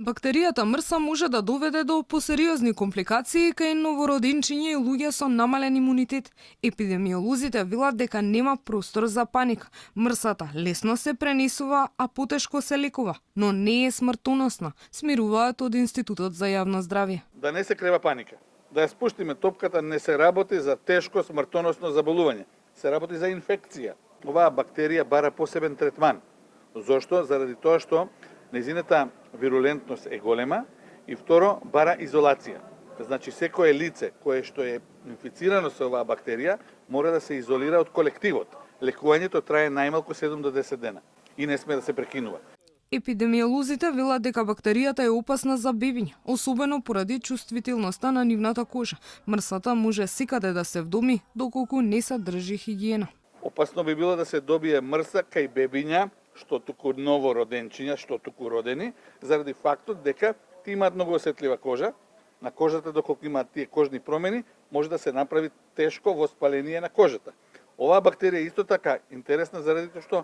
Бактеријата мрса може да доведе до посериозни компликации кај новороденчиња и луѓе со намален имунитет. Епидемиолозите велат дека нема простор за паника. Мрсата лесно се пренесува, а потешко се лекува, но не е смртоносна, смируваат од Институтот за јавно здравје. Да не се крева паника. Да ја спуштиме топката, не се работи за тешко смртоносно заболување. Се работи за инфекција. Оваа бактерија бара посебен третман. Зошто? Заради тоа што незината вирулентност е голема и второ, бара изолација. Значи, секое лице кое што е инфицирано со оваа бактерија мора да се изолира од колективот. Лекувањето трае најмалку 7 до 10 дена и не сме да се прекинува. Епидемиолозите велат дека бактеријата е опасна за бебиња, особено поради чувствителноста на нивната кожа. Мрсата може секаде да се вдоми, доколку не се држи хигиена. Опасно би било да се добие мрса кај бебиња, што туку новороденчиња, што туку родени, заради фактот дека ти имаат многу осетлива кожа. На кожата, доколку имаат тие кожни промени, може да се направи тешко воспаление на кожата. Оваа бактерија е исто така интересна заради тоа што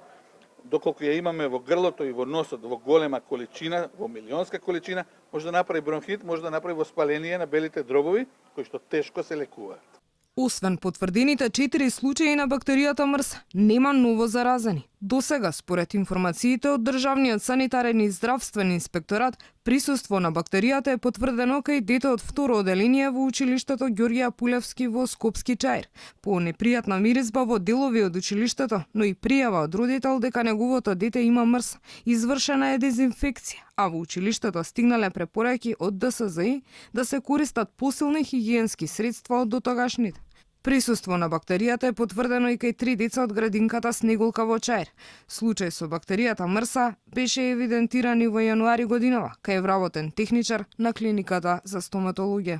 доколку ја имаме во грлото и во носот во голема количина, во милионска количина, може да направи бронхит, може да направи воспаление на белите дробови, кои што тешко се лекуваат. Освен потврдените 4 случаи на бактеријата мрс, нема ново заразени. Досега, според информациите од Државниот санитарен и здравствен инспекторат, присуство на бактеријата е потврдено кај дете од второ оделение во училиштето Ѓорѓе Апулевски во Скопски Чаир. По непријатна миризба во делови од училиштето, но и пријава од родител дека неговото дете има мрс. Извршена е дезинфекција, а во училиштето стигнале препораки од ДСЗИ да се користат посилни хигиенски средства од дотогашните. Присуство на бактеријата е потврдено и кај 3 деца од градинката Снеголка во Чаир. Случај со бактеријата мрса беше евидентиран и во јануари годинава, кај вработен техничар на клиниката за стоматологија.